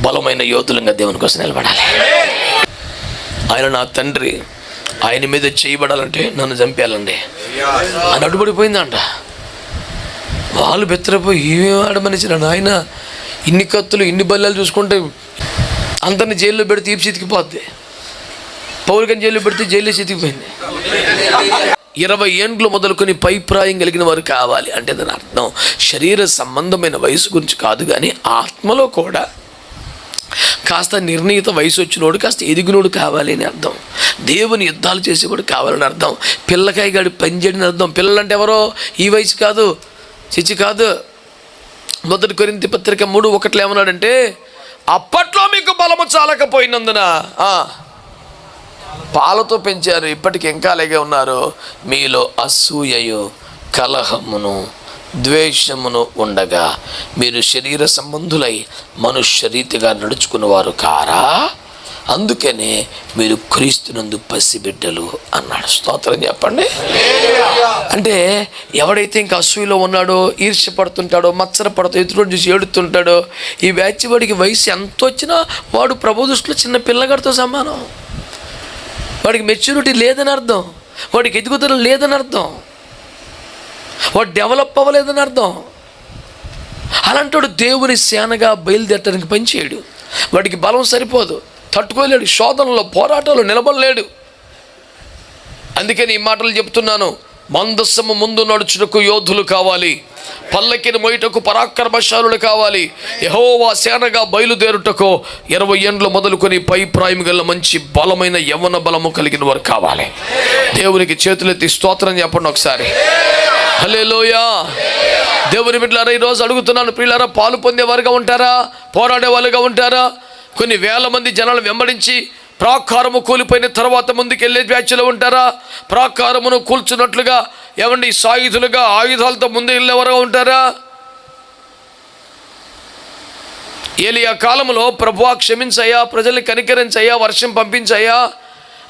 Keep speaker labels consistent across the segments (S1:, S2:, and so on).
S1: బలమైన యోధులంగా దేవుని కోసం నిలబడాలి. ఆయన నా తండ్రి, ఆయన మీద చేయబడాలంటే నన్ను చంపేయాలండి అని అడ్డుపడిపోయిందంట. వాళ్ళు బెత్తరపోయి ఏమేమి ఆడమనిచ్చిన ఆయన, ఇన్ని కత్తులు ఇన్ని బల్లాలు చూసుకుంటే అందరిని జైల్లో పెడితే తీపి చితికిపోద్ది. పౌరుకని జైల్లో పెడితే జైల్లో చితికిపోయింది. 20 ఏండ్లు మొదలుకొని పైప్రాయం కలిగిన వారు కావాలి అంటే దాని అర్థం శరీర సంబంధమైన వయసు గురించి కాదు, కానీ ఆత్మలో కూడా కాస్త నిర్ణీత వయసు వచ్చినోడు, కాస్త ఎదిగినోడు కావాలి అని అర్థం. దేవుని యుద్ధాలు చేసేవాడు కావాలని అర్థం. పిల్లకాయ గాడి పనిచేయడని అర్థం. పిల్లలంటే ఎవరో ఈ వయసు కాదు, చిచ్చి కాదు. 1 కొరింథీ పత్రిక 3:1 ఏమన్నాడంటే, అప్పట్లో మీకు బలము చాలకపోయినందున పాలతో పెంచారు, ఇప్పటికి ఇంకా అలాగే ఉన్నారు. మీలో అసూయయు కలహమును ద్వేషమును ఉండగా మీరు శరీర సంబంధులై మనుష్య రీతిగా నడుచుకున్నవారు కారా? అందుకనే మీరు క్రీస్తునందు పసిబిడ్డలు అన్నాడు. స్తోత్రం చెప్పండి. అంటే ఎవడైతే ఇంకా అసూయలో ఉన్నాడో, ఈర్ష్య పడుతుంటాడో, మత్సర పడుతూ ఎదురు చూసి ఏడుతుంటాడో, ఈ బ్యాచ్ వాడికి వయసు ఎంత వచ్చినా వాడు ప్రభు దృష్టిలో చిన్న పిల్లగాడితో సమానం. వాడికి మెచ్యూరిటీ లేదని అర్థం, వాడికి ఎదుగుదల లేదని అర్థం, వాడు డెవలప్ అవ్వలేదని అర్థం. అలాంటి వాడు దేవుని సేనగా బయలుదేరటానికి పనిచేయడు. వాడికి బలం సరిపోదు, తట్టుకోలేడు, శోధనలో పోరాటాలు నిలబడలేడు. అందుకని ఈ మాటలు చెప్తున్నాను. మందస్సము ముందు నడుచుటకు యోధులు కావాలి, పల్లకిని మోయుటకు పరాక్రమశాలులు కావాలి. యెహోవా సేనగా బయలుదేరుటకు 20 ఏండ్లు మొదలుకొని పై ప్రాయం గల మంచి బలమైన యవ్వన బలము కలిగిన వారు కావాలి. దేవునికి చేతులెత్తి స్తోత్రం చెప్పండి ఒకసారి. హల్లెలూయా. దేవుని బిడ్డలారా, ఈరోజు అడుగుతున్నాను, ప్రియులారా, పాలు పొందేవారుగా ఉంటారా, పోరాడే వాళ్ళుగా ఉంటారా? కొన్ని వేల మంది జనాలు వెంబడించి ప్రాకారము కూలిపోయిన తర్వాత ముందుకెళ్ళే బ్యాచ్లో ఉంటారా? ప్రాకారమును కూల్చున్నట్లుగా ఏమండి సాయుధులుగా ఆయుధాలతో ముందు వెళ్ళేవారుగా ఉంటారా? ఏలియా కాలంలో ప్రభువా క్షమించయ్యా, ప్రజల్ని కనికరించయ్యా, వర్షం పంపించయ్యా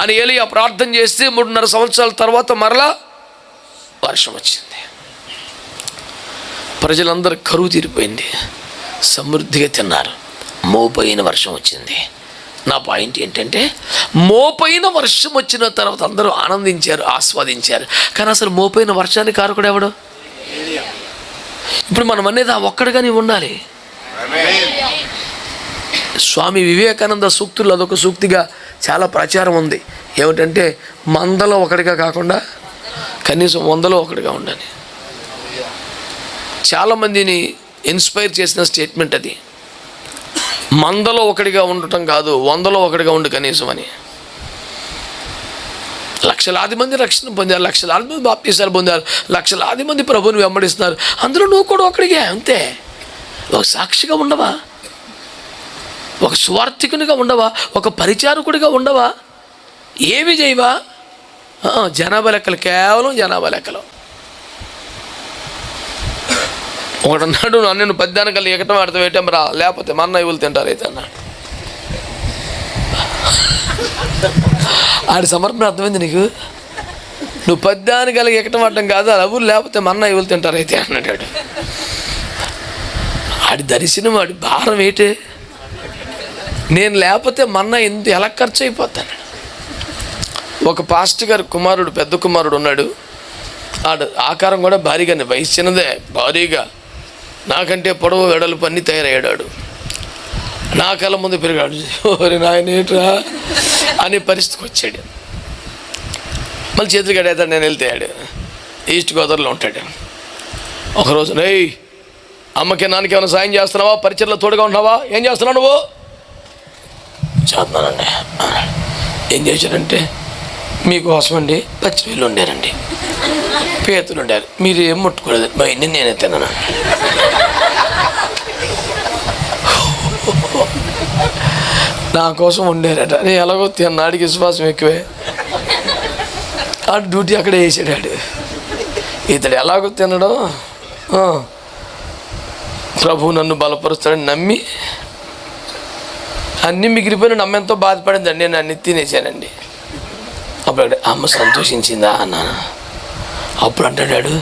S1: అని ఏలియా ప్రార్థన చేస్తే 3.5 సంవత్సరాల తర్వాత మరలా వర్షం వచ్చింది. ప్రజలందరూ కరువు తీరిపోయింది, సమృద్ధిగా తిన్నారు, మోపైన వర్షం వచ్చింది. నా పాయింట్ ఏంటంటే, మోపైన వర్షం వచ్చిన తర్వాత అందరూ ఆనందించారు, ఆస్వాదించారు. కానీ అసలు మోపైన వర్షానికి కారకుడు ఎవడు? ఇప్పుడు మనం అనేది ఆ ఒక్కడిగానే ఉండాలి. స్వామి వివేకానంద సూక్తులు అదొక సూక్తిగా చాలా ప్రచారం ఉంది. ఏమిటంటే, మందలో ఒకటిగా కాకుండా కనీసం 100లో ఒకటిగా ఉండాలి. చాలామందిని ఇన్స్పైర్ చేసిన స్టేట్మెంట్ అది. మందలో ఒకటిగా ఉండటం కాదు, 100లో ఒకటిగా ఉండు కనీసం అని. లక్షలాది మంది రక్షణ పొందారు, లక్షలాది మంది బాప్తీసాలు పొందారు, లక్షలాది మంది ప్రభువుని వెంబడిస్తున్నారు. అందులో నువ్వు కూడా ఒకడిగా, అంతే. ఒక సాక్షిగా ఉండవా? ఒక స్వార్థికునిగా ఉండవా? ఒక పరిచారకుడిగా ఉండవా? ఏమి చేయవా? జనాభా లెక్కలు, కేవలం జనాభా లెక్కలు. ఒకటన్నాడు, నన్ను 10 కల్లా ఎక్కటం ఆడతాం వేయటం రా, లేకపోతే మా అన్న ఇవులు తింటారు అయితే అన్నాడు. ఆడి సమర్పణ అర్థమైంది నీకు? నువ్వు 10 కల్లా ఎక్కటం ఆడటం కాదు, అవు లేకపోతే మా అన్న ఇవులు తింటారు అయితే అన్నాడు. ఆడి దర్శనం, వాడి భారం ఏంటి? నేను లేకపోతే మా అన్న ఎలా ఖర్చు అయిపోతాను. ఒక పాస్టర్ గారు కుమారుడు, పెద్ద కుమారుడు ఉన్నాడు. ఆడు ఆకారం కూడా భారీగానే, వయసు చిన్నదే, భారీగా నాకంటే పొడవు వెడల్పు అన్నీ తయారయ్యాడు. నా కళ్ళ ముందు పెరిగాడు. ఓరి నాయన ఏట్రా అనే పరిస్థితికి వచ్చాడు. మళ్ళీ చేతులు కడేస్తాడు, నేను వెళ్తాడు. ఈస్ట్ గోదావరిలో ఉంటాడు. ఒకరోజు, రేయ్ అమ్మకి నాన్నకి ఏమైనా సాయం చేస్తున్నావా? పరిచయలో తోడుగా ఉన్నావా? ఏం చేస్తున్నావు నువ్వు? చేస్తున్నానండి. ఏం చేశాడంటే, మీకోసం అండి పచ్చిమిళ్ళు ఉండారండి, పేతులు ఉండారు, మీరు ఏం ముట్టుకోలేదు, బయట నేనే తిన్నాను. నా కోసం వండారట. నేను ఎలాగో తిన్నాడికి విశ్వాసం ఎక్కువే. ఆ డ్యూటీ అక్కడే వేసాడు. ఇతడు ఎలాగో తినడం, ప్రభు నన్ను బలపరుస్తాడని నమ్మి అన్నీ మిగిలిపోయిన నమ్మెంతో బాధపడిందండి. నేను అన్ని తినేసానండి. అప్పుడు అమ్మ సంతోషించిందా అన్నాను. అప్పుడు అంటాడు,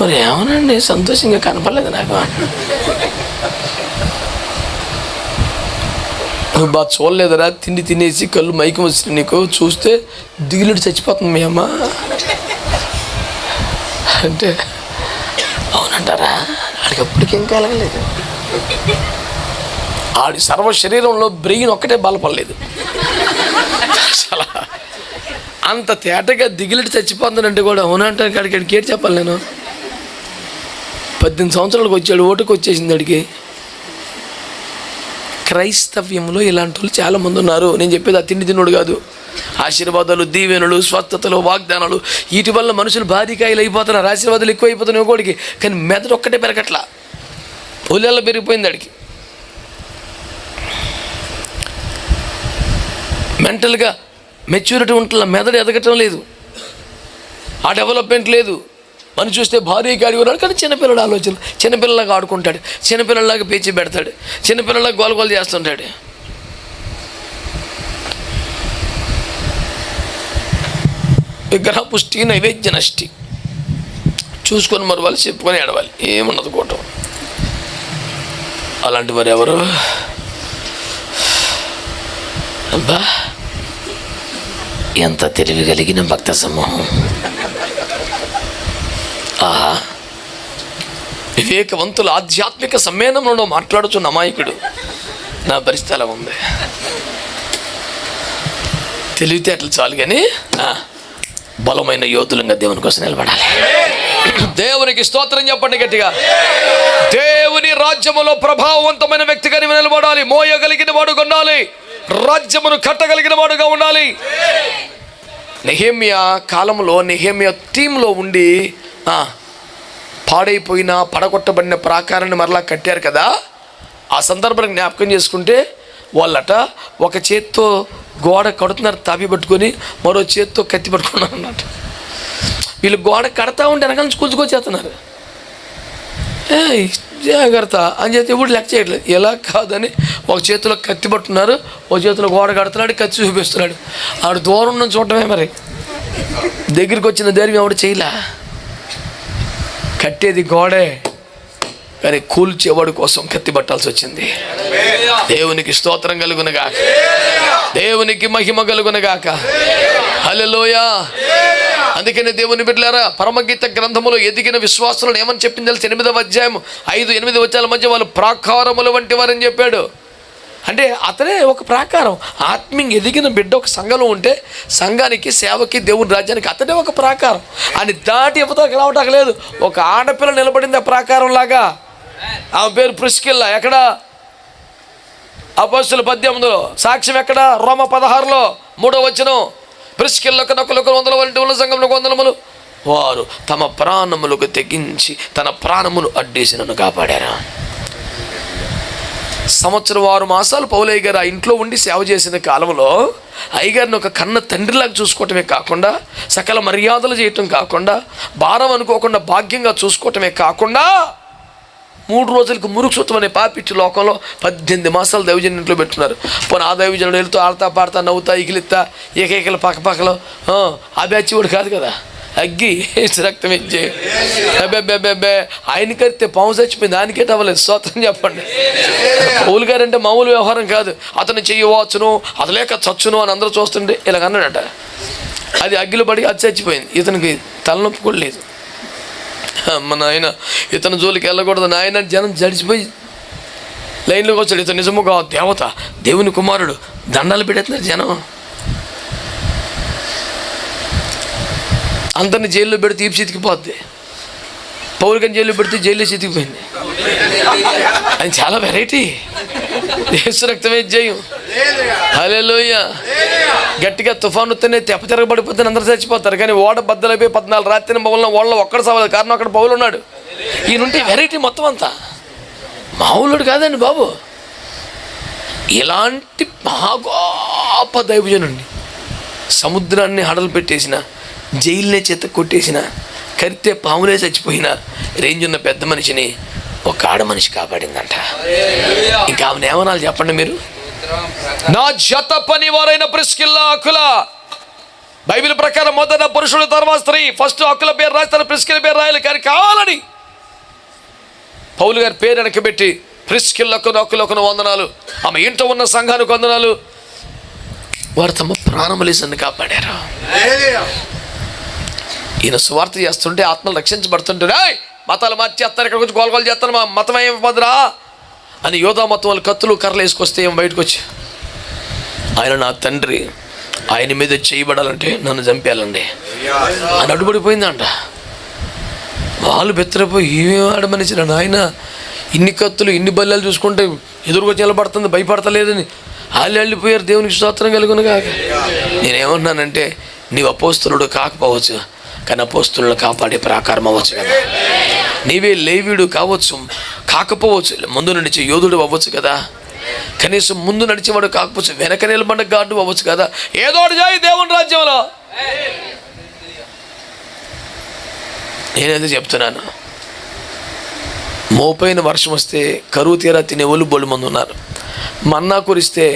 S1: మరి ఏమనండి సంతోషంగా కనపడలేదు నాకు. బాగా చూడలేదరా, తిండి తినేసి కళ్ళు మైకం వచ్చింది నీకు, చూస్తే దిగులుడి చచ్చిపోతుంది మీ అమ్మ అంటే అవునంటారా? ఆడికి అప్పటికేం కలగలేదు. ఆడి సర్వ శరీరంలో బ్రెయిన్ ఒక్కటే బలపడలేదు. అసలు అంత తేటగా దిగులుడి చచ్చిపోతుందంటే కూడా అవునంటే అడికి ఏంటి చెప్పాలి నేను? 18 సంవత్సరాలకు వచ్చాడు, ఓటుకు వచ్చేసింది అడిగి. క్రైస్తవ్యంలో ఇలాంటి వాళ్ళు చాలామంది ఉన్నారు. నేను చెప్పేది ఆ తిండి తిన్నుడు కాదు. ఆశీర్వాదాలు, దీవెనలు, స్వస్థతలు, వాగ్దానాలు, వీటి వల్ల మనుషులు భారీకాయలు అయిపోతున్నారు. ఆశీర్వాదాలు ఎక్కువ అయిపోతున్నాయి ఒకడికి, కానీ మెదడు ఒక్కటే పెరగట్లా, ఒళ్ళెల్ల పెరిగిపోయింది అడికి. మెంటల్గా మెచ్యూరిటీ ఉంటున్న మెదడు ఎదగటం లేదు, ఆ డెవలప్మెంట్ లేదు. మనం చూస్తే భారీగా అడిగి ఉన్నాడు, కానీ చిన్నపిల్లడు ఆలోచన, చిన్నపిల్లలాగా ఆడుకుంటాడు, చిన్నపిల్లలాగా పేచి పెడతాడు, చిన్నపిల్లలాగా గోలగోలు చేస్తుంటాడు. విగ్రహ పుష్టి, నైవేద్య నష్టి చూసుకొని మరవాలి, చెప్పుకొని ఏడవాలి, ఏమున్నది కూటం. అలాంటి వారు ఎవరు? అబ్బా ఎంత తెలివి కలిగిన భక్త సమూహం! ఆహా, వివేకవంతుల ఆధ్యాత్మిక సమ్మేళనంలో మాట్లాడుతున్న అమాయకుడు నా పరిస్థితి అలా ఉంది. తెలివితేటలు చాలు కానీ బలమైన యోధులంగా దేవుని కోసం నిలబడాలి. దేవునికి స్తోత్రం చెప్పండి గట్టిగా. దేవుని రాజ్యములో ప్రభావవంతమైన వ్యక్తిగా నిలబడాలి. మోయగలిగిన వాడుగా ఉండాలి, రాజ్యమును కట్టగలిగిన వాడుగా ఉండాలి. నెహెమ్యా కాలంలో నెహెమ్యా టీంలో ఉండి పాడైపోయిన పడగొట్టబడిన ప్రాకారాన్ని మరలా కట్టారు కదా. ఆ సందర్భాన్ని జ్ఞాపకం చేసుకుంటే వాళ్ళట ఒక చేత్తో గోడ కడుతున్నారు తాపి పట్టుకొని, మరో చేత్తో కత్తి పట్టుకున్నారు అన్నమాట. వీళ్ళు గోడ కడతా ఉంటే వెనకాల నుంచి కూల్చుకొచ్చేస్తున్నారు. జాగ్రత్త అని చెప్పి ఇప్పుడు లెక్క చేయట్లేదు. ఎలా కాదని ఒక చేతిలో కత్తి పట్టున్నారు, ఒక చేతిలో గోడ కడుతున్నాడు, కత్తి చూపిస్తున్నాడు. ఆడు దూరం నుంచి చూడటమే, మరి దగ్గరికి వచ్చిన ధైర్యం ఎవడు చేయలే. కట్టేది గోడే, కానీ కూల్చేవాడు కోసం కత్తి పట్టాల్సి వచ్చింది. దేవునికి స్తోత్రం కలుగునగాక, దేవునికి మహిమ కలుగునగాక. హల్లెలూయా. అందుకనే దేవుని బిడ్డలారా, పరమగీత గ్రంథములో ఎదిగిన విశ్వాసులను ఏమని చెప్పింది తెలుసు? 8వ అధ్యాయం 5-8 వచనాల మధ్య వాళ్ళు ప్రాకారముల వంటి వారని చెప్పాడు. అంటే అతనే ఒక ప్రాకారం. ఆత్మీయ ఎదిగిన బిడ్డ ఒక సంఘంలో ఉంటే సంఘానికి, సేవకి, దేవుని రాజ్యానికి అతనే ఒక ప్రాకారం. అని దాటి యువతకు రావటం లేదు. ఒక ఆడపిల్ల నిలబడింది ఆ ప్రాకారం లాగా. ఆమె పేరు ప్రిస్కిల్లా. ఎక్కడ? అపోస్తలుల 18లో. సాక్ష్యం ఎక్కడ? రోమ 16లో 3వ వచనం. ప్రిస్కిల్లకు నొకలకు 100 సంఘంలో 100 వారు తమ ప్రాణములకు తెగించి తన ప్రాణమును అడ్డేసి నన్ను కాపాడారు. సంవత్సరం 6 మాసాలు పౌలయ్య గారు ఆ ఇంట్లో ఉండి సేవ చేసిన కాలంలో అయ్యగారిని ఒక కన్న తండ్రిలాగా చూసుకోవటమే కాకుండా, సకల మర్యాదలు చేయటం కాకుండా, భారం అనుకోకుండా భాగ్యంగా చూసుకోవటమే కాకుండా, 3 రోజులకు మురుక్షుత్వం అనే పాపిచ్చి లోకంలో 18 మాసాలు దైవజన్ ఇంట్లో పెట్టున్నారు. పోనీ ఆ దైవజనుడు వెళ్తూ ఆడతా పాడతా నవ్వుతా ఇకిలిత్తా ఏకైకలు పక్కపక్కలో ఆ బ్యాచివాడు కాదు కదా. అగ్గి రక్తం ఇచ్చే అబ్బే ఆయన కడితే పాము చచ్చిపోయింది, ఆయనకే అవ్వలేదు. స్తోత్రం చెప్పండి. పౌలు గారు అంటే మామూలు వ్యవహారం కాదు. అతను చెయ్యవచ్చును, అది లేక చచ్చును అని అందరూ చూస్తుంటే ఇలాగ అన్నాడట. అది అగ్గిలో పడి అది చచ్చిపోయింది. ఇతనికి తలనొప్పి కూడా లేదు. మన ఆయన ఇతను జోలికి వెళ్ళకూడదు నాయన. జనం జడిచిపోయి లైన్లోకి వచ్చాడు. ఇతను నిజముగా దేవత, దేవుని కుమారుడు, దండాలు పెడుతున్నారు జనం. అందరిని జైల్లో పెడితే తీపి చితికిపోద్ది. పౌలు గారిని జైల్లో పెడితే జైల్లో చితికిపోయింది. అది చాలా వెరైటీ. యేసు రక్తమే జయం. హల్లెలూయా. గట్టిగా తుఫాను వస్తేనే తెప్ప తిరగబడిపోతే అందరూ చచ్చిపోతారు, కానీ ఓడ బద్దలైపోయి 14 రాత్రి బొమ్మల వాళ్ళ ఒక్కడు సవాలు. కారణం అక్కడ పౌలు ఉన్నాడు. ఈయనుంటే వెరైటీ మొత్తం అంతా. మామూలుడు కాదండి బాబు. ఇలాంటి మహాగొప్ప దైవజనుడిని సముద్రాన్ని హడలు పెట్టేసిన, జైలునే చేత కొట్టేసిన, కరితే పాములే చచ్చిపోయిన రేంజ్ ఉన్న పెద్ద మనిషిని ఒక ఆడ మనిషి కాపాడిందంట. ఇంకా ఆమెను ఏమనాలి చెప్పండి మీరు? నా జత పని వారైన ప్రిస్కిల్లా, అకుల. బైబిల్ ప్రకారం మొదట పురుషుడు, తర్వాత స్త్రీ. ఫస్ట్ అకుల పేరు రాస్తారు, ప్రిస్కిల్ పేరు రాయాలి. కానీ కావాలని పౌలు గారి పేరు వెనకబెట్టి ప్రిస్కిల్లకు నొక్కులకు వందనాలు, ఆమె ఇంట ఉన్న సంఘానికి వందనాలు. వారు తమ ప్రాణములేసన్ని కాపాడారు. ఈయన సువార్త చేస్తుంటే ఆత్మలు రక్షించబడుతుంటే మతాలు మార్చేస్తారు, ఇక్కడ వచ్చి గోలగోలు చేస్తాను, మా మతం ఏం పదరా అని యోధా మతం వాళ్ళు కత్తులు కర్రలు వేసుకొస్తే ఏం బయటకు వచ్చి, ఆయన నా తండ్రి, ఆయన మీద చేయబడాలంటే నన్ను చంపేయాలండి అని అడ్డుపడిపోయిందంట. వాళ్ళు బెత్తరపోయి ఏమేమి ఆడమనిచ్చిన ఆయన, ఇన్ని కత్తులు ఇన్ని బల్లాలు చూసుకుంటే ఎదురుకొచ్చి నిలబడుతుంది, భయపడతలేదని వాళ్ళు వెళ్ళిపోయారు. దేవునికి స్తోత్రం కలుగును కాక. నేనేమన్నానంటే, నీవు అపోస్తులుడు కాకపోవచ్చు, కానీ అపోస్తులను కాపాడే ప్రాకారం అవ్వచ్చు కదా. నీవే లేవీడు కావచ్చు, కాకపోవచ్చు, ముందు నడిచే యోధుడు అవ్వచ్చు కదా. కనీసం ముందు నడిచేవాడు కాకపోవచ్చు, వెనక నిలబడ్డ గాడు అవ్వచ్చు కదా. ఏదో ఒకటి చేయి దేవుని రాజ్యంలో. నేనేదో చెప్తున్నాను, మోపైన వర్షం వస్తే కరువు తీరా తినేవాళ్ళు బొల్లు మంది ఉన్నారు, మన్నా కురిస్తే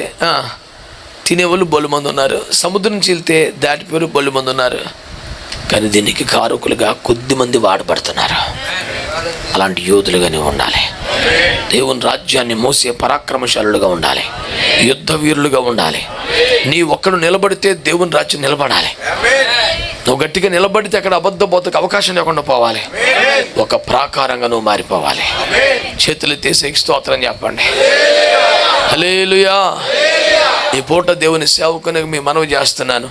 S1: తినేవాళ్ళు బొల్లు మంది ఉన్నారు, సముద్రం చీలితే దాటిపోయి బొల్లు మంది ఉన్నారు. కానీ దీనికి కారకులుగా కొద్దిమంది వాడబడుతున్నారు. అలాంటి యోధులుగానే ఉండాలి. దేవుని రాజ్యాన్ని మోసే పరాక్రమశాలులుగా ఉండాలి, యుద్ధ వీరులుగా ఉండాలి. నీ ఒక్కడు నిలబడితే దేవుని రాజ్యం నిలబడాలి. నువ్వు గట్టిగా నిలబడితే అక్కడ అబద్ధ బోతకు అవకాశం లేకుండా పోవాలి. ఒక ప్రాకారంగా నువ్వు మారిపోవాలి. చేతులు తీసే స్తోత్రం చెప్పండి. హల్లెలూయా. ఈ పూట దేవుని సేవకుని మీ మనవి చేస్తున్నాను.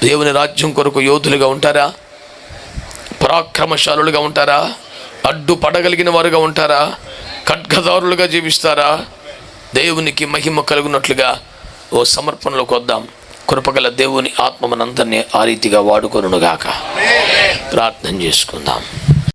S1: దేవుని రాజ్యం కొరకు యోధులుగా ఉంటారా? పరాక్రమశాలులుగా ఉంటారా? అడ్డు పడగలిగిన వారుగా ఉంటారా? ఖడ్గదారులుగా జీవిస్తారా? దేవునికి మహిమ కలుగునట్లుగా ఓ సమర్పణలోకి వద్దాం. కృపగల దేవుని ఆత్మ మనందరినీ ఆ రీతిగా వాడుకొనుగాక. ప్రార్థన చేసుకుందాం.